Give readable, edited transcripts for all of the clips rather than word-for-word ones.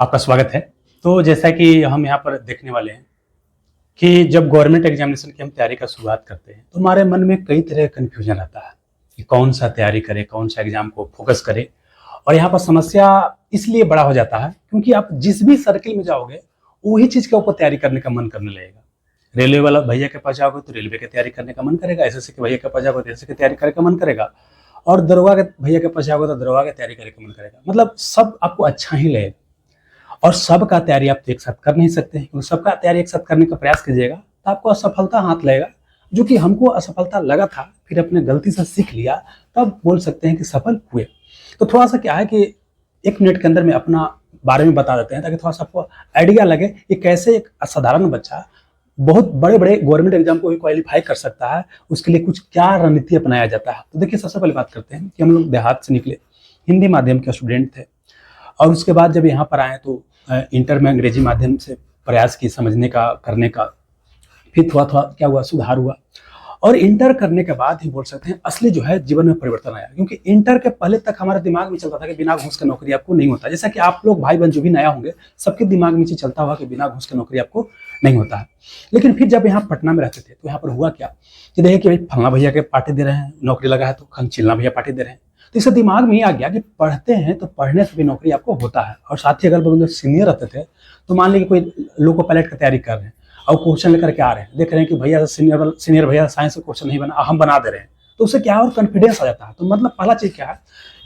आपका स्वागत है। तो जैसा कि हम यहाँ पर देखने वाले हैं कि जब गवर्नमेंट एग्जामिनेशन की हम तैयारी का शुरुआत करते हैं तो हमारे मन में कई तरह का कन्फ्यूजन आता है कि कौन सा तैयारी करें, कौन सा एग्जाम को फोकस करें। और यहाँ पर समस्या इसलिए बड़ा हो जाता है क्योंकि आप जिस भी सर्किल में जाओगे वही चीज़ के ऊपर तैयारी करने का मन करने लगेगा। रेलवे वाला भैया के पास जाओगे तो रेलवे की तैयारी करने का मन करेगा, एसएससी के भैया के पास जाओगे तो एसएससी की तैयारी करने का मन करेगा, और दरोगा के भैया के पास जाओगे तो दरोगा की तैयारी करने का मन करेगा। मतलब सब आपको अच्छा ही लगेगा और सबका तैयारी आप तो एक साथ कर नहीं सकते हैं, क्योंकि सबका तैयारी एक साथ करने का प्रयास कीजिएगा तो आपको असफलता हाथ लगेगा। जो कि हमको असफलता लगा था, फिर अपने गलती से सीख लिया, तब बोल सकते हैं कि सफल हुए। तो थोड़ा सा क्या है कि 1 मिनट के अंदर में अपना बारे में बता देते हैं ताकि थोड़ा सा आपको आइडिया लगे कि कैसे एक असाधारण बच्चा बहुत बड़े बड़े गवर्नमेंट एग्जाम को भी क्वालिफाई कर सकता है, उसके लिए कुछ क्या रणनीति अपनाया जाता है। तो देखिए, सबसे पहले बात करते हैं कि हम लोग देहात से निकले, हिंदी माध्यम के स्टूडेंट थे, और उसके बाद जब यहाँ पर आए तो इंटर में अंग्रेजी माध्यम से प्रयास की समझने का, करने का। फिर थोड़ा थोड़ा क्या हुआ, सुधार हुआ, और इंटर करने के बाद ही बोल सकते हैं असली जो है जीवन में परिवर्तन आया। क्योंकि इंटर के पहले तक हमारे दिमाग में चलता था कि बिना घूस के नौकरी आपको नहीं होता। जैसा कि आप लोग भाई बहन जो भी नया होंगे, सबके दिमाग में चीज चलता हुआ कि बिना घूस के नौकरी आपको नहीं होता है। लेकिन फिर जब यहाँ पटना में रहते थे तो यहाँ पर हुआ क्या कि देखिए कि भाई फलना भैया के पार्टी दे रहे हैं, नौकरी लगा है, तो चिल्ला भैया पार्टी दे रहे हैं। तो इससे दिमाग में ये आ गया कि पढ़ते हैं तो पढ़ने से भी नौकरी आपको होता है। और साथ ही अगर बगल में सीनियर रहते थे तो मान लीजिए कोई लोको पायलट की तैयारी कर रहे हैं और क्वेश्चन लेकर के आ रहे हैं, देख रहे हैं कि भैया सीनियर भैया साइंस का क्वेश्चन नहीं बना, हम बना दे रहे हैं, तो उससे क्या है और कॉन्फिडेंस आ जाता है। तो मतलब पहला चीज क्या है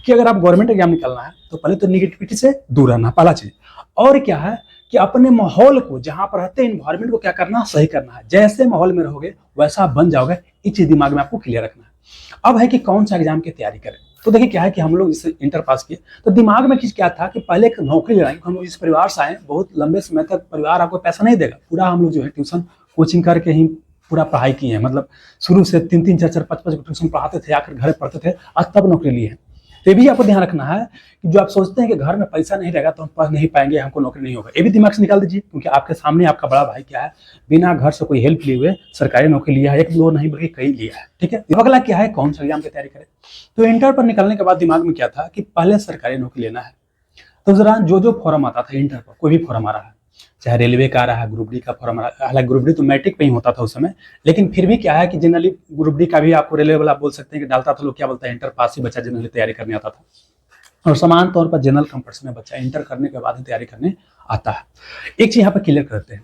कि अगर आप गवर्नमेंट एग्जाम निकलना है तो पहले तो निगेटिविटी से दूर रहना, पहला चीज। और क्या है कि अपने माहौल को, जहां पर रहते हैं इन्वायरमेंट को क्या करना, सही करना है। जैसे माहौल में रहोगे वैसा आप बन जाओगे, ये चीज दिमाग में आपको क्लियर रखना है। अब है कि कौन सा एग्जाम की तैयारी करें। तो देखिए क्या है कि हम लोग इसे इंटर पास किए तो दिमाग में क्या था कि पहले एक नौकरी लगाएंगे। हम लोग इस परिवार से आए, बहुत लंबे समय तक परिवार आपको पैसा नहीं देगा, पूरा हम लोग जो है ट्यूशन कोचिंग करके ही पूरा पढ़ाई की है। मतलब शुरू से 3-3, 4-4, 5-5 ट्यूशन पढ़ाते थे, आकर घर पढ़ते थे, आज तब नौकरी ली है। तो ये भी आपको ध्यान रखना है कि जो आप सोचते हैं कि घर में पैसा नहीं रहेगा तो हम पढ़ नहीं पाएंगे, हमको नौकरी नहीं होगा, ये भी दिमाग से निकाल दीजिए। क्योंकि आपके सामने आपका बड़ा भाई क्या है, बिना घर से कोई हेल्प लिए हुए सरकारी नौकरी लिया है, 1-2 नहीं बल्कि कई लिया है। ठीक है, अगला क्या है, कौन सा एग्जाम की तैयारी करें। तो इंटर पर निकलने के बाद दिमाग में क्या था कि पहले सरकारी नौकरी लेना है। तो जरा जो फॉर्म आता था इंटर पर, कोई भी फॉर्म आ रहा है, चाहे रेलवे का आ रहा है, ग्रुप डी का फॉर्म आ रहा है। हालांकि ग्रुप डी तो मैट्रिक पे ही होता था उस समय, लेकिन फिर भी क्या है कि जनरली ग्रुप डी का भी आपको रेलवे वाला बोल सकते हैं कि डालता था। लोग क्या बोलता है, इंटर पास ही बच्चा जनरली तैयारी करने आता था। और समान तौर पर जनरल कंपटीशन में बच्चा इंटर करने के बाद ही तैयारी करने आता है। एक चीज यहाँ पर क्लियर करते हैं,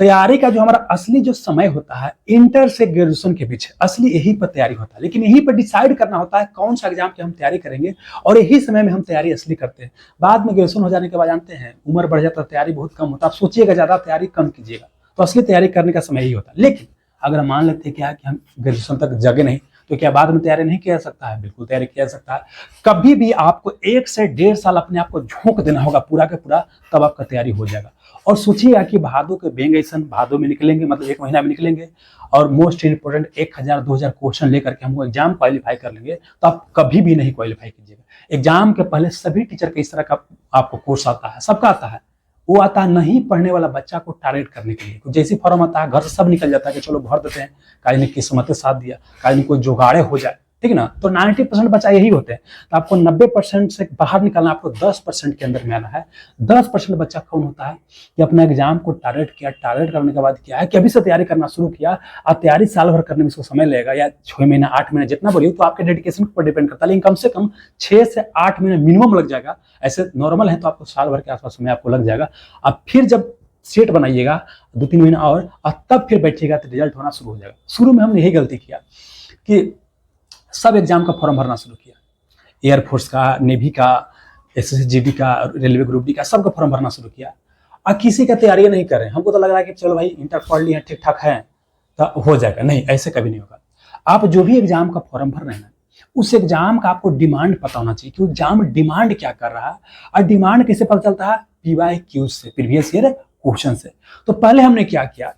तैयारी का जो हमारा असली जो समय होता है इंटर से ग्रेजुएशन के बीच, असली यही पर तैयारी होता है। लेकिन यही पर डिसाइड करना होता है कौन सा एग्जाम की हम तैयारी करेंगे, और यही समय में हम तैयारी असली करते हैं। बाद में ग्रेजुएशन हो जाने के बाद जानते हैं उम्र बढ़ जाता है, तैयारी बहुत कम होता है। आप सोचिएगा ज्यादा तैयारी कम कीजिएगा, तो असली तैयारी करने का समय यही होता है। लेकिन अगर मान लेते हैं क्या कि हम ग्रेजुएशन तक जगे नहीं, तो क्या बाद में तैयारी नहीं किया जा सकता है? बिल्कुल तैयारी किया जा सकता है। कभी भी आपको 1 से 1.5 साल अपने आप को झोंक देना होगा पूरा का पूरा, तब आपका तैयारी हो जाएगा। और सोचिए कि भादों के बेंगैसन भादों में निकलेंगे, मतलब 1 महीना में निकलेंगे, और मोस्ट इंपोर्टेंट 1000-2000 क्वेश्चन लेकर के हमको एग्जाम क्वालिफाई कर लेंगे, तो आप कभी भी नहीं क्वालिफाई कीजिएगा। एग्जाम के पहले सभी टीचर के इस तरह का आपको कोर्स आता है, सबका आता है। वो आता है नहीं पढ़ने वाला बच्चा को टारगेट करने के लिए। तो जैसी फॉर्म आता है घर से सब निकल जाता है कि चलो भर देते हैं, काज ने किस्मत साथ दिया, काज ने कोई जुगाड़े हो जाए, ठीक ना। तो 90% बच्चा यही होते हैं। तो आपको 90% से बाहर निकलना, आपको 10% के अंदर में आना है। 10% बच्चा कौन होता है कि अपना एग्जाम को टारगेट किया, टारगेट करने के बाद क्या है कि अभी से तैयारी करना शुरू किया। और तैयारी साल भर करने में इसको समय लगेगा, या 6 महीना 8 महीना जितना बोलिए, तो आपके डेडिकेशन पर डिपेंड करता है। लेकिन कम से कम 6 से 8 महीने मिनिमम लग जाएगा। ऐसे नॉर्मल है तो आपको साल भर के आसपास समय आपको लग जाएगा। अब फिर जब सेट बनाइएगा 2-3 महीना और तब फिर बैठिएगा तो रिजल्ट होना शुरू हो जाएगा। शुरू में हमने यही गलती किया कि सब एग्जाम का फॉर्म भरना शुरू किया, एयरफोर्स का, नेवी का, एसएसजीडी का, रेलवे ग्रुप डी का, सबका फॉर्म भरना शुरू किया। और किसी का तैयारी नहीं कर रहे हैं। हमको तो लग रहा है कि चलो भाई इंटर पढ़ लिए, ठीक ठाक है तो हो जाएगा। नहीं, ऐसे कभी नहीं होगा। आप जो भी एग्जाम का फॉर्म भर रहे हैं, उस एग्जाम का आपको डिमांड पता होना चाहिए कि एग्जाम डिमांड क्या कर रहा है। और डिमांड कैसे पता चलता है? PYQ से, प्रीवियस ईयर क्वेश्चन से। तो पहले हमने क्या किया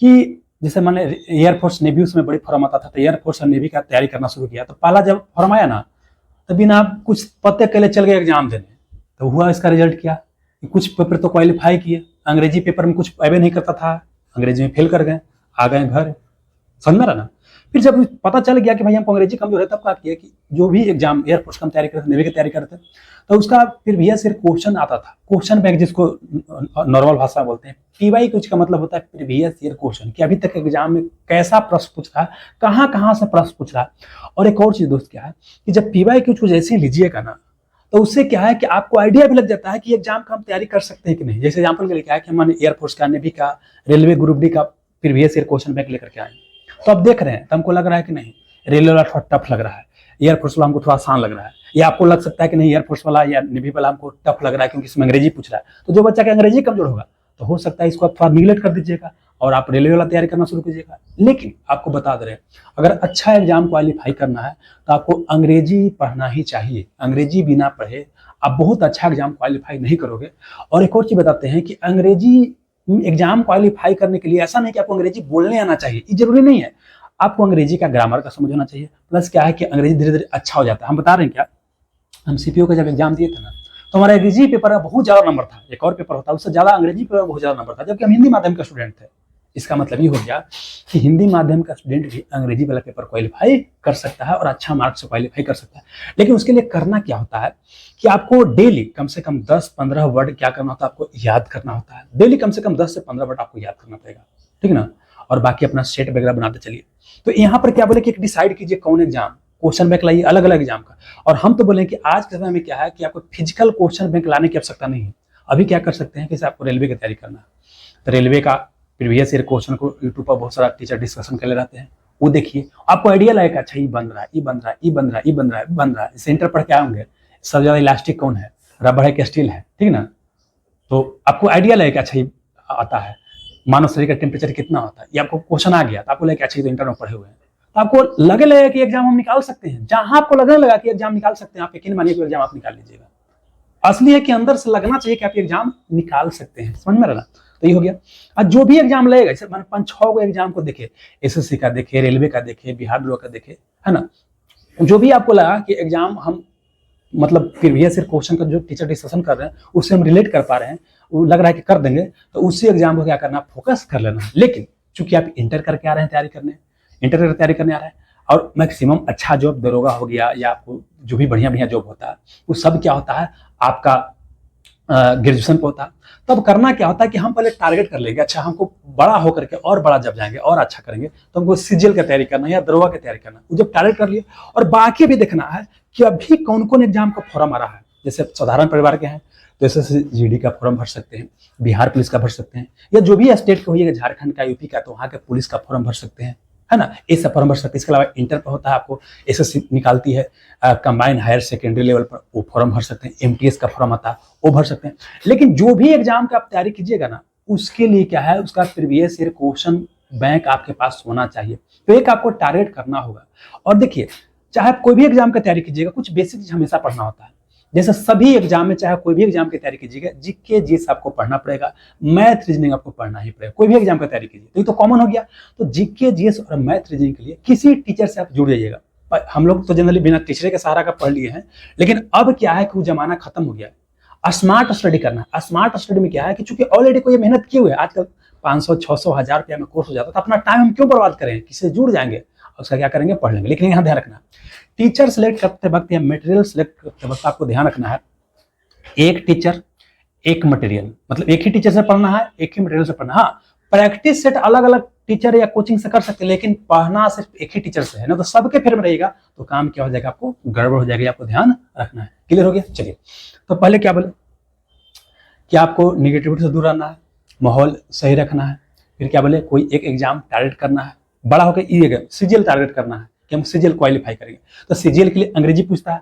कि जैसे मैंने एयरफोर्स नेवी उसमें बड़ी फॉर्म आता था, तो एयरफोर्स और नेवी का तैयारी करना शुरू किया। तो पहला जब फॉर्म आया ना, तो बिना कुछ पते के लिए चल गए एग्जाम देने। तो हुआ इसका रिजल्ट क्या कि कुछ पेपर तो क्वालिफाई किए, अंग्रेजी पेपर में कुछ अवे नहीं करता था, अंग्रेजी में फेल कर गए, आ गए घर। समझ रहा ना। फिर जब पता चल गया कि भाई हमको अंग्रेजी कमजोर है, तब क्या किया कि जो भी एग्जाम एयरफोर्स का हम तैयारी करते, नेवी की तैयारी करते, तो उसका प्रीवियस ईयर क्वेश्चन आता था, क्वेश्चन बैंक जिसको नॉर्मल भाषा में बोलते हैं। पीवाई कुछ का मतलब होता है प्रीवियस ईयर क्वेश्चन, कि अभी तक एग्जाम में कैसा प्रश्न पूछ रहा है, कहाँ से प्रश्न पूछ रहा है। और एक और चीज दोस्त क्या है कि जब पीवाई कुछ जैसे लीजिएगा ना, तो उससे क्या है कि आपको आइडिया भी लग जाता है कि एग्जाम का हम तैयारी कर सकते हैं कि नहीं। जैसे एग्जाम्पल के लिए क्या है कि हमने एयरफोर्स का, नेवी का, रेलवे ग्रुप डी का प्रीवियस ईयर क्वेश्चन बैंक लेकर के आए, तो अब देख रहे हैं तो हमको लग रहा है कि नहीं रेलवे वाला थोड़ा टफ लग रहा है, एयरफोर्स वाला हमको थोड़ा आसान लग रहा है, या आपको लग सकता है कि नहीं एयरफोर्स वाला या नेवी वाला हमको टफ लग रहा है क्योंकि इसमें अंग्रेजी पूछ रहा है। तो जो बच्चा का अंग्रेजी कमजोर होगा तो हो सकता है इसको आप थोड़ा निगलेक्ट कर दीजिएगा और आप रेलवे वाला तैयारी करना शुरू कीजिएगा। लेकिन आपको बता दे रहे हैं, अगर अच्छा एग्जाम क्वालिफाई करना है तो आपको अंग्रेजी पढ़ना ही चाहिए। अंग्रेजी बिना पढ़े आप बहुत अच्छा एग्जाम क्वालिफाई नहीं करोगे। और एक और चीज बताते हैं कि अंग्रेजी एग्जाम क्वालिफाई करने के लिए ऐसा नहीं कि आपको अंग्रेजी बोलने आना चाहिए, ये जरूरी नहीं है। आपको अंग्रेजी का ग्रामर का समझ होना चाहिए, प्लस क्या है कि अंग्रेजी धीरे धीरे अच्छा हो जाता है। हम बता रहे हैं क्या, हम सीपीओ का जब एग्जाम दिए थे ना, तो हमारा अंग्रेजी पेपर का बहुत ज्यादा नंबर था, एक और पेपर होता है उससे ज्यादा अंग्रेजी पेपर बहुत ज्यादा नंबर था, जबकि हम हिंदी माध्यम का स्टूडेंट थे। इसका मतलब ये हो गया कि हिंदी माध्यम का स्टूडेंट भी अंग्रेजी वाला पेपर क्वालिफाई कर सकता है और अच्छा मार्क्स से क्वालिफाई कर सकता है। लेकिन उसके लिए करना क्या होता है कि आपको डेली कम से कम 10-15 वर्ड क्या करना होता है, आपको याद करना होता है। डेली कम से कम 10 से 15 वर्ड आपको याद करना पड़ेगा, ठीक ना। और बाकी अपना सेट वगैरह बनाते चलिए। तो यहाँ पर क्या बोले कि एक डिसाइड कीजिए कौन एग्जाम क्वेश्चन बैंक लाइए अलग अलग एग्जाम का। और हम तो बोले कि आज के समय में क्या है कि आपको फिजिकल क्वेश्चन बैंक लाने की आवश्यकता नहीं है। अभी क्या कर सकते हैं कि आपको रेलवे की तैयारी करना है, तो रेलवे का प्रीवियस ईयर क्वेश्चन को यूट्यूब पर बहुत सारा टीचर डिस्कशन कर ले रहते हैं, वो देखिए आपको आइडिया लगेगा, अच्छा ये बन रहा है, ये बन रहा है, ये बन रहा है, ये बन रहा है, बन रहा है। सेंटर पर क्या होंगे, सबसे ज्यादा इलास्टिक कौन है, रबर है कि स्टील है, ठीक ना। तो आपको आइडिया लगेगा अच्छा ये आता है, मानव शरीर का टेम्परेचर कितना होता है, ये आपको क्वेश्चन आ गया तो आपको लगेगा अच्छा ये तो इंटर में पढ़े हुए हैं, तो आपको लगेगा कि एग्जाम हम निकाल सकते हैं। जहां आपको लगने लगा कि एग्जाम निकाल सकते हैं, आप यकीन मानिए कि एग्जाम आप निकाल लीजिएगा। असली है कि अंदर से लगना चाहिए कि आप एग्जाम निकाल सकते हैं, समझ में रहा। तो ये हो गया। आज जो भी एग्जाम लगेगा, जैसे मैंने 5-6 को एग्जाम को देखे, एसएससी का देखे, रेलवे का देखे, बिहार बोर्ड का देखे, है ना। जो भी आपको लगा कि एग्जाम हम मतलब प्रीवियस ईयर क्वेश्चन का जो टीचर डिस्कशन कर रहे हैं उससे हम रिलेट कर पा रहे हैं, वो लग रहा है कि कर देंगे, तो उसी एग्जाम को क्या करना, फोकस कर लेना। लेकिन चूंकि आप इंटर करके आ रहे हैं तैयारी करने, इंटर करके तैयारी करने आ रहे हैं, और मैक्सिमम अच्छा जॉब दरोगा हो गया या आपको जो भी बढ़िया बढ़िया जॉब होता है वो सब क्या होता है आपका ग्रेजुएशन पे होता है। तब करना क्या होता है कि हम पहले टारगेट कर लेंगे, अच्छा हमको बड़ा होकर के और बड़ा जब जाएंगे और अच्छा करेंगे तो हमको सीजीएल की तैयारी करना है या दरोगा की तैयारी करना है। वो जब टारगेट कर लिए, और बाकी भी देखना है कि अभी कौन कौन एग्जाम का फॉर्म आ रहा है। जैसे साधारण परिवार के हैं तो एसएसजी का फॉर्म भर सकते हैं, बिहार पुलिस का भर सकते हैं, या जो भी स्टेट का होइएगा, झारखंड का, यूपी का, तो वहाँ के पुलिस का फॉर्म भर सकते हैं, है ना। ये सब फॉर्म भर सकते हैं। इसके अलावा इंटर पर होता है आपको एसएससी निकालती है कंबाइंड हायर सेकेंडरी लेवल पर, वो फॉर्म भर सकते हैं। एमटीएस का फॉर्म आता है वो भर सकते हैं। लेकिन जो भी एग्जाम का आप तैयारी कीजिएगा ना, उसके लिए क्या है, उसका प्रीवियस ईयर क्वेश्चन बैंक आपके पास होना चाहिए। तो एक आपको टारगेट करना होगा। और देखिए, चाहे आप कोई भी एग्जाम का तैयारी कीजिएगा, कुछ बेसिक चीज हमेशा पढ़ना होता है। जैसे सभी एग्जाम में, चाहे कोई भी एग्जाम की तैयारी कीजिएगा, जीके जीएस आपको पढ़ना पड़ेगा, मैथ रीजनिंग आपको पढ़ना ही पड़ेगा। कोई भी एग्जाम का तैयारी कीजिए तो ये तो कॉमन हो गया। तो जीके जीएस और मैथ रीजनिंग के लिए किसी टीचर से आप जुड़ जाइएगा। हम लोग तो जनरली बिना टीचर के सहारा का पढ़ लिए हैं, लेकिन अब क्या है कि वो जमाना खत्म हो गया है। स्मार्ट स्टडी करना है। स्मार्ट स्टडी में क्या है कि चूंकि ऑलरेडी कोई मेहनत किए हुए, आजकल 500, 600, 1000 रुपया में कोर्स हो जाता है, तो अपना टाइम हम क्यों बर्बाद करें, किसी से जुड़ जाएंगे और उसका क्या करेंगे, पढ़ लेंगे। लेकिन यहाँ ध्यान रखना, टीचर सेलेक्ट करते वक्त या मटेरियल सेलेक्ट करते वक्त आपको ध्यान रखना है, एक टीचर एक मटेरियल, मतलब एक ही टीचर से पढ़ना है, एक ही मटेरियल से पढ़ना। हाँ, प्रैक्टिस सेट अलग अलग टीचर या कोचिंग से कर सकते हैं, लेकिन पढ़ना सिर्फ एक ही टीचर से है ना, तो सबके फेर में रहेगा तो काम क्या हो जाएगा, आपको गड़बड़ हो जाएगी। आपको ध्यान रखना है। क्लियर हो गया। चलिए, तो पहले क्या बोले कि आपको निगेटिविटी से दूर रहना है, माहौल सही रखना है। फिर क्या बोले, कोई एक एग्जाम टारगेट करना है, बड़ा होकर ये सीजीएल टारगेट करना है कि हम सीजीएल क्वालिफाई करेंगे। तो सीजीएल के लिए अंग्रेजी पूछता है,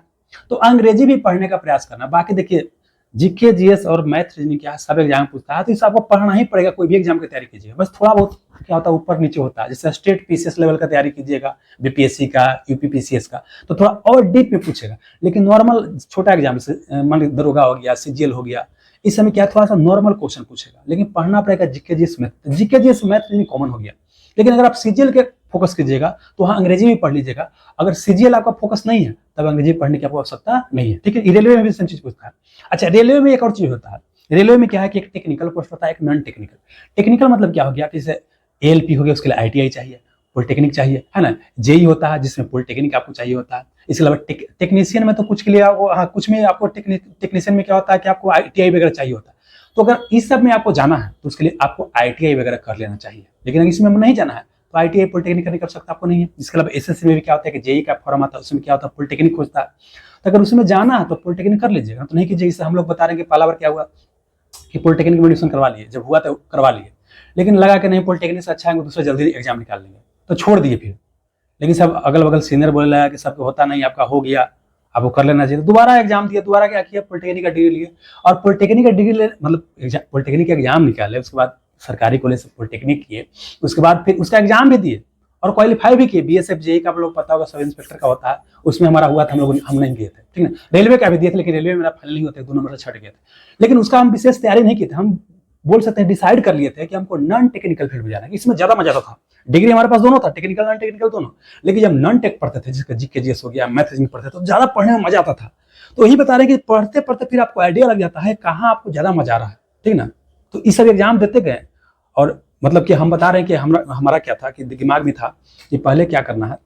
तो अंग्रेजी भी पढ़ने का प्रयास करना। बाकी देखिए, जीके जीएस और मैथ रीजनिंग क्या है, सब एग्जाम पूछता है, तो इसे आपको पढ़ना ही पड़ेगा। कोई भी एग्जाम की तैयारी कीजिएगा, बस थोड़ा बहुत क्या होता है ऊपर नीचे होता है। जैसे स्टेट पीसीएस लेवल का तैयारी कीजिएगा, बीपीएससी का, यूपीपीसीएस का, तो थोड़ा और डीप में पूछेगा। लेकिन नॉर्मल छोटा एग्जाम जैसे मान लीजिए दरोगा हो गया, सीजीएल हो गया, इस समय क्या थोड़ा सा नॉर्मल क्वेश्चन पूछेगा, लेकिन पढ़ना पड़ेगा GK GS math. GK GS math reasoning common हो गया। लेकिन अगर आप सीजीएल के फोकस कीजिएगा तो वहाँ अंग्रेजी भी पढ़ लीजिएगा। अगर सीजीएल आपका फोकस नहीं है तब अंग्रेजी पढ़ने की आपको आवश्यकता नहीं है, ठीक है। रेलवे में भी सेम चीज पूछता है। अच्छा, रेलवे में एक और चीज होता है, रेलवे में क्या है कि एक टेक्निकल पोस्ट होता है, एक नॉन टेक्निकल। टेक्निकल मतलब क्या हो गया कि जैसे एएलपी हो गया, उसके लिए आईटीआई चाहिए, पॉलिटेक्निक चाहिए, है ना। जेई होता है जिसमें पॉलिटेक्निक आपको चाहिए होता है। इसके अलावा टेक्नीशियन में तो कुछ के लिए कुछ में आपको टेक्नीशियन में क्या होता है कि आपको ITI वगैरह चाहिए होता है। तो अगर इस सब में आपको जाना है तो उसके लिए आपको ITI वगैरह कर लेना चाहिए। लेकिन अगर इसमें नहीं जाना है तो ITI पॉलिटेक्निक नहीं कर सकता, आपको नहीं है। इसके अलावा SSC में भी क्या होता है कि जेई का फॉर्म आता है, उसमें क्या होता है पॉलिटेक्निक खोजता है। तो अगर उसमें जाना है तो पॉलिटेक्निक कर लीजिएगा, तो नहीं कीजिए। इससे हम लोग बता रहे हैं कि पहला बार क्या हुआ कि पॉलिटेक्निक में एडमिशन करवा लिए, जब हुआ तो करवा लिए, लेकिन लगा कि नहीं पॉलिटेक्निक से अच्छा है दूसरा जल्दी एग्जाम निकाल लेंगे, तो छोड़ दिए फिर। लेकिन सब अगल बगल सीनियर बोले लगा कि सबको होता नहीं, आपका हो गया, आपको कर लेना चाहिए। दोबारा एग्जाम दिया, दोबारा क्या किया पॉलिटेक्निक का डिग्री लिए, और पॉलिटेक्निक का डिग्री मतलब पॉलिटेक्निक का एग्जाम निकाले, उसके बाद सरकारी कॉलेज से पॉलिटेक्निक किए, उसके बाद फिर उसका एग्जाम भी दिए और क्वालिफाई भी किए। BSF जेई का आप लोग पता होगा, सब इंस्पेक्टर का होता है, उसमें हमारा हुआ था, हम नहीं किए थे, ठीक है। रेलवे का भी दिए थे, लेकिन रेलवे में मेरा फाइनल नहीं होता, 2 नंबर से छट गए थे। लेकिन उसका हम विशेष तैयारी नहीं की थी, हम बोल सकते हैं डिसाइड कर लिए थे कि हमको नॉन टेक्निकल फील्ड में जाना है, इसमें ज्यादा मजा आता था। डिग्री हमारे पास दोनों था, टेक्निकल नॉन टेक्निकल दोनों, लेकिन जब नॉन टेक पढ़ते थे, जिसका GK GS हो गया, मैथ में पढ़ते थे, तो ज्यादा पढ़ने में मजा आता था। तो यही बता रहे हैं कि पढ़ते पढ़ते फिर आपको आइडिया लग जाता है कहाँ आपको ज्यादा मजा आ रहा है, ठीक ना। तो इस सब एग्जाम देते गए, और मतलब कि हम बता रहे हैं कि हमारा क्या था कि दिमाग में था कि पहले क्या करना है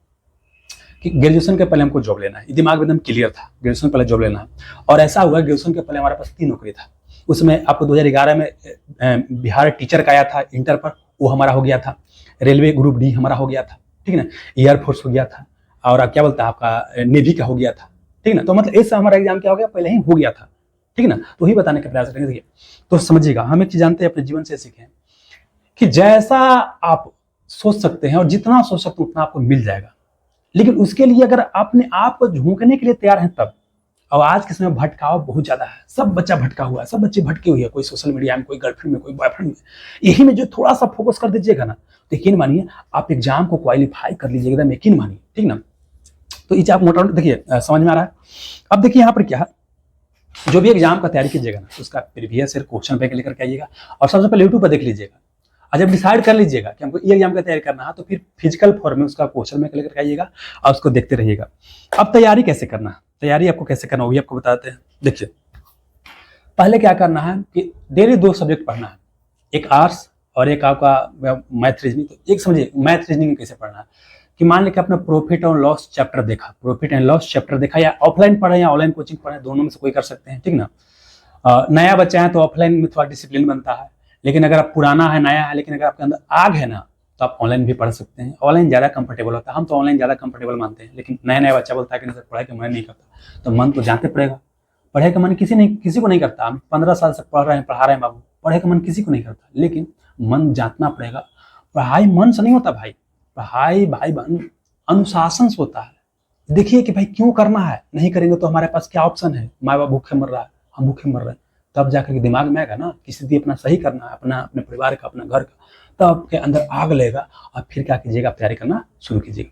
कि ग्रेजुएशन के पहले हमको जॉब लेना है। दिमाग में एकदम क्लियर था, ग्रेजुएशन पहले जॉब लेना है। और ऐसा हुआ ग्रेजुएशन के पहले हमारे पास 3 नौकरी था। उसमें आपको 2011 में बिहार टीचर का आया था इंटर पर, वो हमारा हो गया था। रेलवे ग्रुप D हमारा हो गया था, ठीक है ना। एयरफोर्स हो गया था, और आप क्या बोलते हैं आपका नेवी का हो गया था, ठीक है ना। तो मतलब इससे हमारा एग्जाम क्या हो गया, पहले ही हो गया था, ठीक है ना। तो वही बताने का प्रयास करेंगे। तो समझिएगा, हम एक चीज जानते हैं, अपने जीवन से सीखें कि जैसा आप सोच सकते हैं और जितना सोच सकते हैं उतना आपको मिल जाएगा। लेकिन उसके लिए अगर अपने आप को झोंकने के लिए तैयार हैं तब। और आज के समय भटकाव बहुत ज्यादा है, सब बच्चा भटका हुआ है, सब बच्चे भटके हुए हैं, कोई सोशल मीडिया में, कोई गर्लफ्रेंड में, कोई बॉयफ्रेंड में। यही में जो थोड़ा सा फोकस कर दीजिएगा ना, तो यकीन मानिए आप एग्जाम को क्वालिफाई कर लीजिएगा, एकदम यकीन मानिए, ठीक ना। तो इसे आप मोटा देखिए, समझ में आ रहा है। अब देखिए यहाँ पर क्या है, जो भी एग्जाम का तैयारी कीजिएगा ना, उसका प्रीवियस ईयर क्वेश्चन बैंक लेकर के आइएगा, और सबसे पहले यूट्यूब पर देख लीजिएगा। और जब डिसाइड कर लीजिएगा कि हमको ये एग्जाम का तैयारी करना है, तो फिर फिजिकल फॉर्म में उसका क्वेश्चन बैंक लेकर आइएगा और उसको देखते रहिएगा। अब तैयारी कैसे करना है, तैयारी आपको कैसे करना, वो भी आपको बताते हैं। देखिए, पहले क्या करना है कि डेली 2 सब्जेक्ट पढ़ना है, एक आर्ट्स और एक आपका मैथ रीजनिंग। तो एक समझिए मैथ रीजनिंग कैसे पढ़ना है कि मान लीजिए आपने प्रॉफिट एंड लॉस चैप्टर देखा, प्रॉफिट एंड लॉस चैप्टर देखा, या ऑफलाइन पढ़े या ऑनलाइन कोचिंग पढ़े, दोनों में से कोई कर सकते हैं, ठीक ना। नया बच्चा है तो ऑफलाइन में थोड़ा डिसिप्लिन बनता है, लेकिन अगर आप पुराना है, नया है, लेकिन अगर आपके अंदर आग है ना, तो आप ऑनलाइन भी पढ़ सकते हैं। ऑनलाइन ज़्यादा कंफर्टेबल होता है, हम तो ऑनलाइन ज़्यादा कंफर्टेबल मानते हैं। लेकिन नया नया बच्चा बोलता है कि नहीं सर पढ़ाई का मन नहीं करता, तो मन तो जानते पड़ेगा। पढ़ाई का मन किसी को नहीं करता। हम 15 साल से पढ़ रहे हैं, पढ़ा रहे हैं बाबू, पढ़ाई का मन किसी को नहीं करता, लेकिन मन जांचना पड़ेगा। पढ़ाई मन से नहीं होता भाई, पढ़ाई भाई अनुशासन से होता है। देखिए कि भाई क्यों करना है, नहीं करेंगे तो हमारे पास क्या ऑप्शन है, माँ बाप भूखे मर रहा है, हम भूखे मर रहे हैं, तब जाकर के दिमाग में आएगा ना किसी दिन अपना सही करना है, अपने परिवार का, अपना घर का, तब आपके अंदर आग लगेगा और फिर क्या कीजिएगा, आप तैयारी करना शुरू कीजिएगा।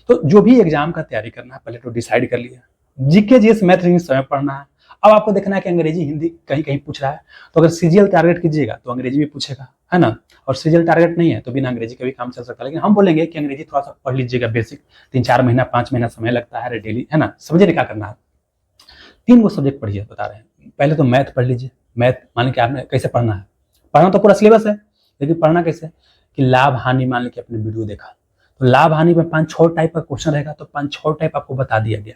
तो जो भी एग्जाम का तैयारी करना है, पहले तो डिसाइड कर लिया, GK GS मैथ रीजनिंग समय पढ़ना है। अब आपको देखना है कि अंग्रेजी हिंदी कहीं कहीं पूछ रहा है, तो अगर CGL टारगेट कीजिएगा तो अंग्रेजी भी पूछेगा, है ना। और CGL टारगेट नहीं है तो बिना अंग्रेजी का भी काम चल सकता है। लेकिन हम बोलेंगे कि अंग्रेजी थोड़ा सा पढ़ लीजिएगा, बेसिक 3-4 महीना 5 महीना समय लगता है डेली, है ना। समझिए क्या करना है, 3 सब्जेक्ट पढ़िए, बता रहे हैं। पहले तो मैथ पढ़ लीजिए। मैथ मान के आपने कैसे पढ़ना है, पढ़ना तो पूरा सिलेबस है, लेकिन पढ़ना कैसे कि लाभ हानि, मान लीजिए आपने वीडियो देखा तो लाभ हानि में 5-6 टाइप का क्वेश्चन रहेगा, तो 5-6 टाइप आपको बता दिया गया,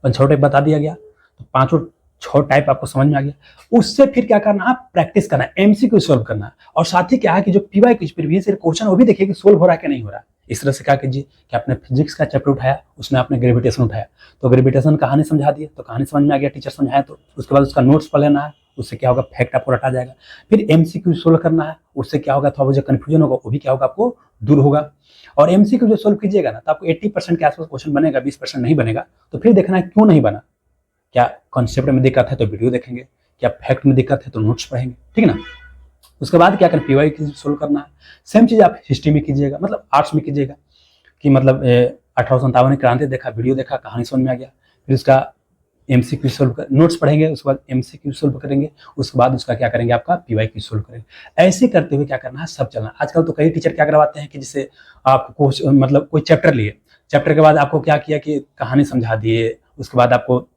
5-6 टाइप बता दिया गया, तो 5-6 टाइप आपको समझ में आ गया। उससे फिर क्या करना है, प्रैक्टिस करना है, MCQ सोल्व करना है। और साथ ही क्या है कि जो PY प्रीवियस ईयर क्वेश्चन वो भी देखिए कि सोल्व हो रहा है कि नहीं हो रहा है। इस तरह से क्या कीजिए कि आपने फिजिक्स का चैप्टर उठाया, उसमें आपने ग्रेविटेशन उठाया, तो ग्रेविटेशन कहानी समझा दिए, तो कहानी समझ में आ गया, टीचर समझाया, तो उसके बाद उसका नोट्स पढ़ लेना है, उससे क्या होगा, फैक्ट आपको रटा जाएगा। फिर MCQ सोल्व करना है, उससे क्या होगा, थोड़ा जो कंफ्यूजन होगा वो भी क्या होगा, आपको दूर होगा। और MCQ जो सोल्व कीजिएगा ना, तो आपको 80% के आसपास क्वेश्चन बनेगा, 20% नहीं बनेगा। तो फिर देखना है क्यों नहीं बना, क्या कॉन्सेप्ट में दिक्कत है तो वीडियो देखेंगे, क्या फैक्ट में दिक्कत है तो नोट्स पढ़ेंगे, ठीक है ना। उसके बाद क्या करें, PY सोल्व करना है। सेम चीज़ आप हिस्ट्री में कीजिएगा, मतलब आर्ट्स में कीजिएगा कि मतलब 1857 क्रांति देखा, वीडियो देखा, कहानी समझ में आ गया, फिर उसका MCQ सोल्व कर, नोट्स पढ़ेंगे, उसके बाद MCQ सोल्व करेंगे, उसके बाद उसका क्या करेंगे, आपका PY सोल्व करेंगे। ऐसे करते हुए क्या करना है, सब चलना। आजकल तो कई टीचर क्या करवाते हैं कि जैसे आपको मतलब कोई चैप्टर लिए, चैप्टर के बाद आपको क्या किया कि कहानी समझा दिए, उसके बाद आपको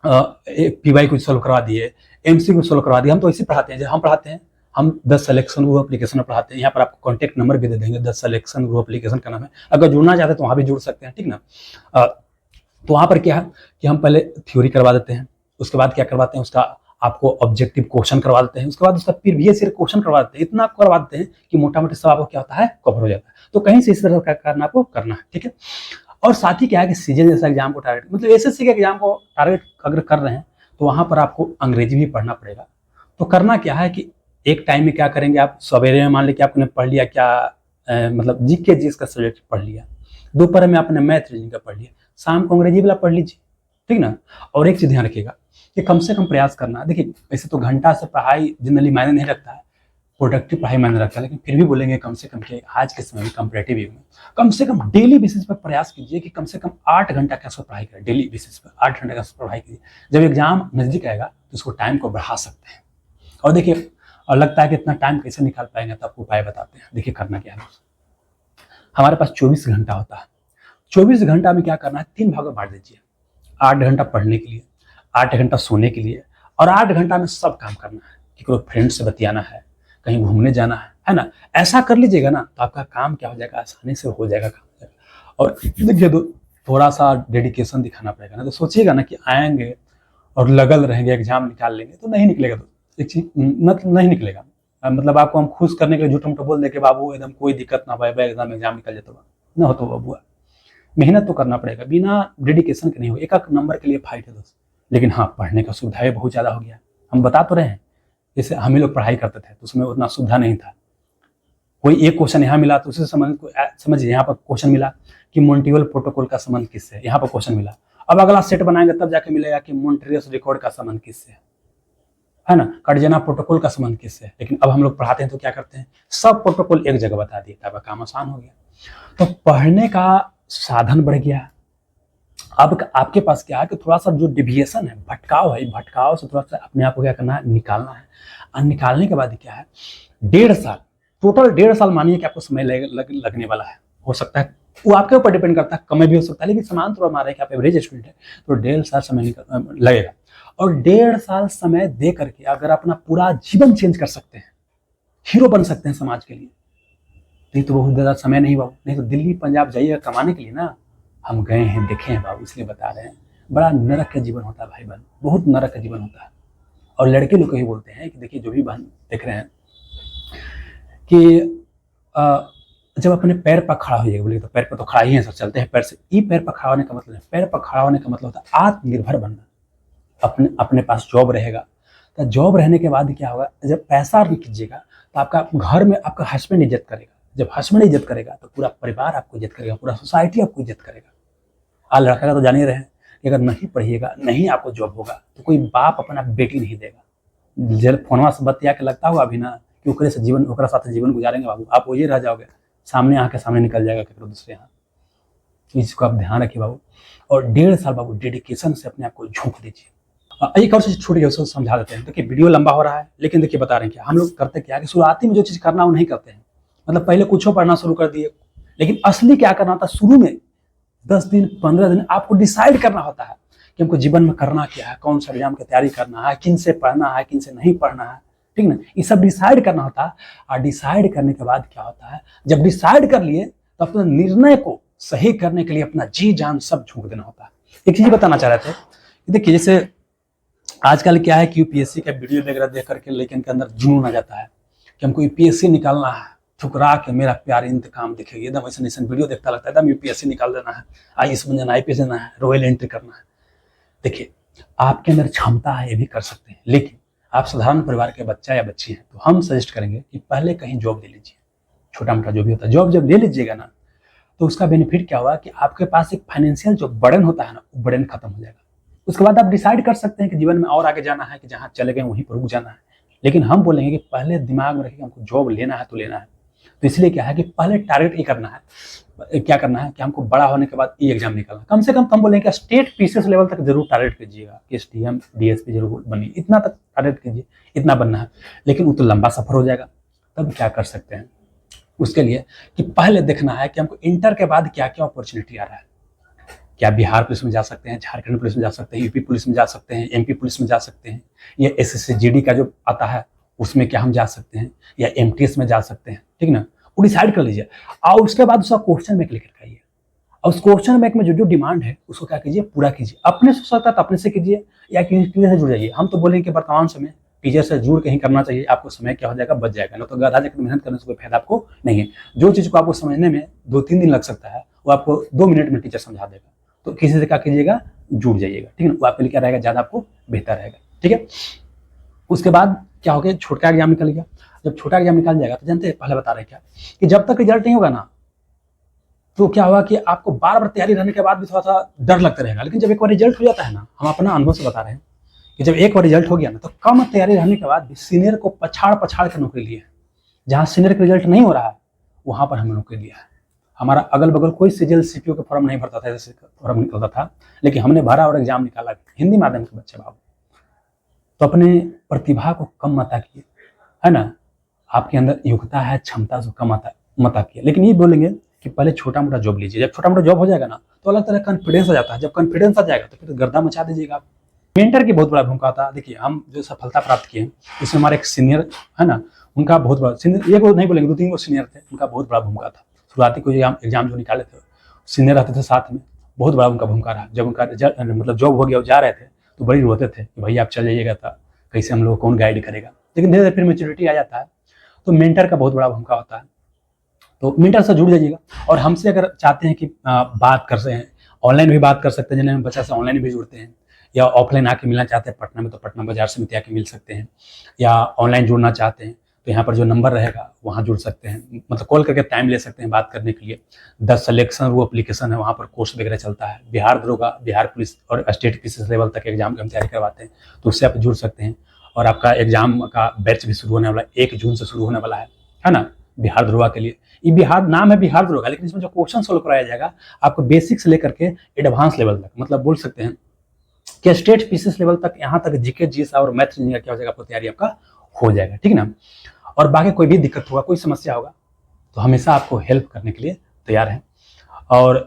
PY सोल्व करवा दिए, MCQ सोल्व करवा दिए। हम तो इसी पढ़ाते हैं, जब हम पढ़ाते हैं हम 10 सिलेक्शन ग्रुप एप्लीकेशन में पढ़ाते हैं। यहाँ पर आपको कॉन्टैक्ट नंबर भी दे देंगे, 10 सिलेक्शन ग्रुप एप्लीकेशन का नाम है। अगर जुड़ना चाहते हैं तो वहाँ भी जुड़ सकते हैं, ठीक ना। तो वहाँ पर क्या है कि हम पहले थ्योरी करवा देते हैं, उसके बाद क्या करवाते हैं, उसका आपको ऑब्जेक्टिव क्वेश्चन करवा देते हैं, उसके बाद उसका प्रीवियस ईयर क्वेश्चन करवा देते हैं। इतना करवा देते हैं कि मोटा मोटी सब आपको क्या होता है, कवर हो जाता है। तो कहीं से इस तरह का करना आपको करना है, ठीक है। और साथ ही क्या है कि सीजन जैसा एग्जाम को टारगेट, मतलब एसएससी के एग्जाम को टारगेट अगर कर रहे हैं तो वहाँ पर आपको अंग्रेजी भी पढ़ना पड़ेगा। तो करना क्या है कि एक टाइम में क्या करेंगे, आप सवेरे में मान लीजिए आपने पढ़ लिया क्या, मतलब जीके जीएस का सब्जेक्ट पढ़ लिया, दोपहर में आपने मैथ रीजनिंग का पढ़ लिया, शाम को अंग्रेजी वाला पढ़ लीजिए, ठीक ना। और एक चीज ध्यान रखिएगा कि कम से कम प्रयास करना। देखिए वैसे तो घंटा से पढ़ाई जनरली मायने नहीं रखता है, प्रोडक्टिव पढ़ाई मायने रखता है, लेकिन फिर भी बोलेंगे कम से कम कि आज के समय में कंपैरेटिव युग में कम से कम डेली बेसिस पर प्रयास कीजिए कि कम से कम 8 घंटा के आसपास पढ़ाई करें। डेली बेसिस पर 8 घंटे के आसपास पढ़ाई कीजिए। जब एग्जाम नजदीक आएगा तो उसको टाइम को बढ़ा सकते हैं। और देखिए, और लगता है कि इतना टाइम कैसे निकाल पाएंगे, तो आपको उपाय बताते हैं। देखिए करना क्या है, हमारे पास 24 घंटा होता है। 24 घंटा में क्या करना है, 3 भागों में बांट दीजिए। 8 घंटा पढ़ने के लिए, 8 घंटा सोने के लिए, और 8 घंटा में सब काम करना है। कि कोई फ्रेंड से बतियाना है, कहीं घूमने जाना है ना। ऐसा कर लीजिएगा ना तो आपका काम क्या हो जाएगा, आसानी से हो जाएगा काम। और देखिए थोड़ा सा डेडिकेशन दिखाना पड़ेगा ना। तो सोचिएगा ना कि आएंगे और लगल रहेंगे, एग्जाम निकाल लेंगे, तो नहीं निकलेगा। तो एक चीज मतलब नहीं निकलेगा, मतलब आपको हम खुश करने के लिए झूठ मूठ बोल दे के बाबू एकदम कोई दिक्कत ना भाई एग्जाम निकल जाता ना हो, तो बाबू मेहनत तो करना पड़ेगा। बिना डेडिकेशन के नहीं हो। एक नंबर के लिए फाइट है दोस्त। लेकिन हाँ, पढ़ने का सुविधा भी बहुत ज़्यादा हो गया। हम बता तो रहे हैं, जैसे हम ही लोग पढ़ाई करते थे तो उसमें उतना सुविधा नहीं था। कोई एक क्वेश्चन यहाँ मिला तो उससे समझिए यहाँ पर क्वेश्चन मिला कि मॉन्ट्रियल प्रोटोकॉल का संबंध किससे है, यहाँ पर क्वेश्चन मिला। अब अगला सेट बनाएंगे तब जाके मिलेगा कि मॉन्ट्रियल रिकॉर्ड का संबंध किससे है ना, कार्डिनल प्रोटोकॉल का संबंध किससे है। लेकिन अब हम लोग पढ़ाते हैं तो क्या करते हैं, सब प्रोटोकॉल एक जगह बता दिए, तब काम आसान हो गया। तो पढ़ने का साधन बढ़ गया। अब आपके पास क्या है कि थोड़ा सा जो डिविएशन है, भटकाव है, भटकाव से थोड़ा सा अपने आप को क्या करना है, निकालना है। और निकालने के बाद क्या है, 1.5 साल, टोटल 1.5 साल मानिए कि आपको समय लगने वाला है। हो सकता है वो आपके ऊपर डिपेंड करता है, कम भी हो सकता है, लेकिन समान तौर पर हमारे कि आप एवरेज स्टूडेंट है तो 1.5 साल समय लगेगा। और 1.5 साल समय दे करके अगर अपना पूरा जीवन चेंज कर सकते हैं, हीरो बन सकते हैं समाज के लिए, नहीं तो बहुत ज़्यादा समय नहीं बाबू। नहीं तो दिल्ली पंजाब जाइएगा कमाने के लिए ना, हम गए हैं, देखे हैं बाबू, इसलिए बता रहे हैं। बड़ा नरक का जीवन होता है भाई बहन, बहुत नरक का जीवन होता है। और लड़के लोग ही बोलते हैं कि देखिए जो भी बहन देख रहे हैं कि जब अपने पैर पर खड़ा होइएगा, बोले तो पैर पर तो खड़ा ही है सर, चलते हैं पैर से। ये पैर पर खड़ा होने का मतलब है, पैर पर खड़ा होने का मतलब होता है आत्मनिर्भर बनना। अपने पास जॉब रहेगा, तो जॉब रहने के बाद क्या होगा, जब पैसा कीजिएगा तो आपका घर में आपका हस्बैंड इज्जत करेगा। जब हस्बैंड इज्जत करेगा तो पूरा परिवार आपको इज्जत करेगा, पूरा सोसाइटी आपको इज्जत करेगा। आज लड़का का तो जान ही रहे हैं कि अगर नहीं पढ़िएगा, नहीं आपको जॉब होगा तो कोई बाप अपना बेटी नहीं देगा। जब फोनवा से बतिया के लगता होगा अभी ना कि ओकरे से जीवन, ओकरा साथ जीवन गुजारेंगे बाबू, आप वही रह जाओगे, सामने आके सामने निकल जाएगा कहीं दूसरे यहाँ। तो इसको आप ध्यान रखिए बाबू। और 1.5 साल बाबू डेडिकेशन से अपने आप को झोंक दीजिए। एक और चीज छूट गई, उसको समझा देते हैं। देखिए वीडियो लंबा हो रहा है, लेकिन देखिए बता रहे हैं क्या हम लोग करते क्या कि शुरुआती में जो चीज करना वो नहीं करते हैं। मतलब पहले कुछ पढ़ना शुरू कर दिए, लेकिन असली क्या करना था, शुरू में 10 दिन 15 दिन आपको डिसाइड करना होता है कि हमको जीवन में करना क्या है, कौन सा एग्जाम की तैयारी करना है, किन से पढ़ना है, किन से नहीं पढ़ना है, ठीक ना। ये सब डिसाइड करना होता है। और डिसाइड करने के बाद क्या होता है, जब डिसाइड कर लिए तो अपने निर्णय को सही करने के लिए अपना जी जान सब झोंक देना होता है। एक चीज बताना चाह रहे थे, देखिए जैसे आजकल क्या है कि यूपीएससी का वीडियो वगैरह देख करके लेकिन के अंदर जुनून आ जाता है कि हमको यूपीएससी निकालना है, ठुकरा के मेरा प्यार इंतकाम दिखेगी, एकदम ऐसा ऐसा वीडियो देखता लगता है एकदम यूपीएससी निकाल देना है, आईएएस बन जाना, आईपीएस देना है, रॉयल एंट्री करना है। देखिए आपके अंदर क्षमता है, ये भी कर सकते हैं, लेकिन आप साधारण परिवार के बच्चा या बच्ची हैं तो हम सजेस्ट करेंगे कि पहले कहीं जॉब ले लीजिए, छोटा मोटा जो भी होता है। जॉब जब ले लीजिएगा ना तो उसका बेनिफिट क्या होगा कि आपके पास एक फाइनेंशियल जो बर्डन होता है ना, वो बर्डन खत्म हो जाएगा। उसके बाद आप डिसाइड कर सकते हैं कि जीवन में और आगे जाना है कि जहाँ चले गए वहीं पर रुक जाना है। लेकिन हम बोलेंगे कि पहले दिमाग में रखिए हमको जॉब लेना है तो लेना है। तो इसलिए क्या है कि पहले टारगेट ये करना है, क्या करना है कि हमको बड़ा होने के बाद ये एग्जाम निकालना। कम से कम हम बोलेंगे कि स्टेट पीसीएस लेवल तक जरूर टारगेट कीजिएगा, एसडीएम डीएसपी जरूर बनिए, इतना तक टारगेट कीजिए, इतना बनना है। लेकिन वो तो लंबा सफर हो जाएगा। तब क्या कर सकते हैं उसके लिए कि पहले देखना है कि हमको इंटर के बाद क्या क्या अपॉर्चुनिटी आ रहा है। क्या बिहार पुलिस में जा सकते हैं, झारखंड पुलिस में जा सकते हैं, यूपी पुलिस में जा सकते हैं, एमपी पुलिस में जा सकते हैं, ये एसएससी जीडी का जो आता है उसमें क्या हम जा सकते हैं, या एमटीएस में जा सकते हैं, ठीक ना, वो डिसाइड कर लीजिए। और उसके बाद उसका क्वेश्चन बैंक लेकर आइए, और उस क्वेश्चन बैंक में जो जो डिमांड है उसको क्या कीजिए, पूरा कीजिए। अपने से हो सकता है तो अपने से कीजिए, या टीचर से जुड़ जाइए। हम तो बोलेंगे कि वर्तमान समय टीचर से जुड़ के ही करना चाहिए, आपको समय क्या हो जाएगा, बच जाएगा। ना तो गधा जाकर मेहनत करने से कोई फायदा आपको नहीं है। जो चीज़ को आपको समझने में 2-3 दिन लग सकता है, वो आपको 2 मिनट में टीचर समझा देगा। तो किसी से क्या कीजिएगा, जुड़ जाइएगा, ठीक है ना। वो आपके लिए क्या रहेगा, ज़्यादा आपको बेहतर रहेगा, ठीक है। उसके बाद क्या हो गया, छोटा एग्जाम निकल गया। जब छोटा एग्जाम निकल जाएगा तो जानते हैं, पहले बता रहे क्या कि जब तक रिजल्ट नहीं होगा ना, तो क्या हुआ कि आपको बार बार तैयारी रहने के बाद भी थोड़ा सा डर लगता रहेगा। लेकिन जब एक बार रिजल्ट हो जाता है ना, हम अपना अनुभव से बता रहे हैं कि जब एक बार रिजल्ट हो गया ना, तो कम तैयारी रहने के बाद भी सीनियर को पछाड़ पछाड़ कर नौकरी ली है। जहाँ सीनियर का रिजल्ट नहीं हो रहा है, वहां पर हमने नौकरी लिया है। हमारा अगल बगल कोई सीजीएल सीपीओ के फॉर्म नहीं भरता था, जैसे फॉर्म निकलता था, लेकिन हमने भरा और एग्जाम निकाला। हिंदी माध्यम के बच्चे बाबू, तो अपने प्रतिभा को कम मत आकिए, है ना। आपके अंदर योग्यता है, क्षमता से कम मत आकिए। लेकिन ये बोलेंगे कि पहले छोटा मोटा जॉब लीजिए। जब छोटा मोटा जॉब हो जाएगा ना, तो अलग तरह कॉन्फिडेंस आ जाता है। जब कॉन्फिडेंस आ जाएगा तो फिर गर्दा मचा दीजिएगा आप। मेंटर की बहुत बड़ा भूमिका होता है। देखिए, हम जो सफलता प्राप्त किए इसमें हमारे एक सीनियर है ना, उनका बहुत बड़ा सीनियर, एक वो नहीं बोलेंगे, 2-3 वो सीनियर थे, उनका बहुत बड़ा भूमिका था। शुरुआती कोई एग्जाम जो निकाले थे, सीनियर रहते थे साथ में, बहुत बड़ा उनका भूमिका रहा। जब उनका मतलब जॉब हो गया, जा रहे थे, तो बड़ी रोते थे कि भाई आप चल जाइएगा, था कैसे हम लोग कौन गाइड करेगा। लेकिन धीरे धीरे फिर मेच्योरिटी आ जाता है। तो मेंटर का बहुत बड़ा भूमिका होता है। तो मेंटर से जुड़ जाइएगा। और हमसे अगर चाहते हैं कि बात कर रहे हैं, ऑनलाइन भी बात कर सकते हैं, जिन्हें बच्चा से ऑनलाइन भी जुड़ते हैं, या ऑफलाइन आके मिलना चाहते हैं पटना में, तो पटना बाजार समिति आके मिल सकते हैं, या ऑनलाइन जुड़ना चाहते हैं तो यहाँ पर जो नंबर रहेगा वहाँ जुड़ सकते हैं। मतलब कॉल करके टाइम ले सकते हैं बात करने के लिए। 10 सिलेक्शन वो एप्लीकेशन है, वहाँ पर कोर्स वगैरह चलता है। बिहार दरोगा, बिहार पुलिस और स्टेट पीसीएस लेवल तक एग्जाम की हम तैयारी करवाते हैं, तो उससे आप जुड़ सकते हैं। और आपका एग्जाम का बैच भी शुरू होने वाला है, 1 जून से शुरू होने वाला है ना, बिहार दरोगा के लिए। ये बिहार नाम है बिहार दरोगा, लेकिन इसमें जो क्वेश्चन सोल्व कराया जाएगा आपको बेसिक से लेकर के एडवांस लेवल तक, मतलब बोल सकते हैं कि स्टेट पीसीएस लेवल तक, यहाँ तक जीके जीएस और मैथ्स इंजीनियर क्या हो जाएगा, आपको तैयारी आपका हो जाएगा, ठीक है ना। और बाकी कोई भी दिक्कत होगा, कोई समस्या होगा, तो हमेशा आपको हेल्प करने के लिए तैयार हैं। और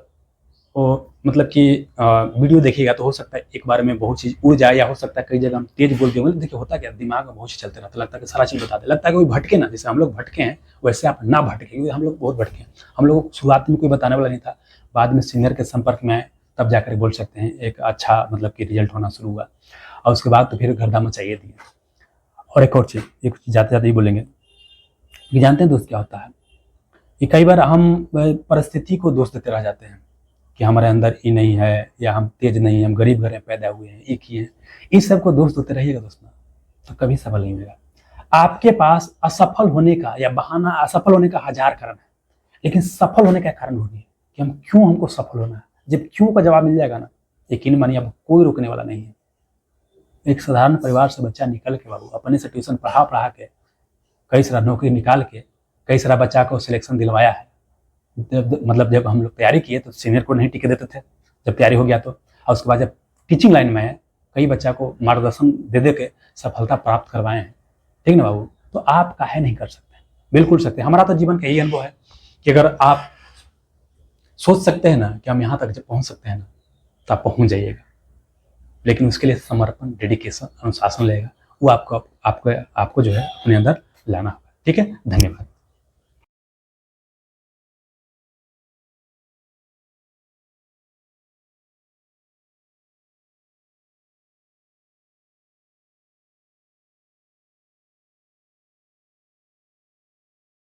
वो मतलब कि वीडियो देखिएगा तो हो सकता है एक बार में बहुत चीज़ उड़ जाए, या हो सकता है कई जगह हम तेज बोल दिए। देखिए होता क्या, दिमाग में बहुत चीज़ चलते रहता है, लगता है कि सारा चीज़ बता दे, लगता है कि कोई भटके ना, जैसे हम लोग भटके हैं वैसे आप ना भटके, क्योंकि हम लोग बहुत भटके हैं। हम लोग शुरुआत में कोई बताने वाला नहीं था, बाद में सीनियर के संपर्क में आए, तब जाकर बोल सकते हैं एक अच्छा मतलब कि रिजल्ट होना शुरू हुआ। और उसके बाद तो फिर गर्दा मचाइए दिए। और एक और चीज़, एक जाते जाते ही बोलेंगे कि जानते हैं दोस्त क्या होता है, कि कई बार हम परिस्थिति को दोष देते रह जाते हैं कि हमारे अंदर ये नहीं है, या हम तेज नहीं हैं, हम गरीब घर में पैदा हुए हैं, एक ही है। इस सब को दोष देते रहिएगा दोस्तों, तो कभी सफल नहीं मिलेगा। आपके पास असफल होने का या बहाना, असफल होने का 1000 कारण है, लेकिन सफल होने का कारण होगी कि हम क्यों, हमको सफल होना है। जब क्यों का जवाब मिल जाएगा ना, यकीन मानिए आपको कोई रोकने वाला नहीं है। एक साधारण परिवार से बच्चा निकल के बाबू अपने से ट्यूशन पढ़ा के, कई सारा नौकरी निकाल के, कई सारा बच्चा को सिलेक्शन दिलवाया है। मतलब जब हम लोग तैयारी किए तो सीनियर को नहीं टिके देते थे, जब तैयारी हो गया तो। और उसके बाद जब टीचिंग लाइन में है, कई बच्चा को मार्गदर्शन दे के सफलता प्राप्त करवाए हैं, ठीक ना बाबू। तो आप काहे नहीं कर सकते, बिल्कुल सकते हैं। हमारा तो जीवन का यही अनुभव है कि अगर आप सोच सकते हैं ना कि हम यहाँ तक जब पहुँच सकते हैं ना, तो आप पहुँच जाइएगा। लेकिन उसके लिए समर्पण, डेडिकेशन, अनुशासन लगेगा, वो आपको जो है अपने अंदर लाना होगा, ठीक है। धन्यवाद।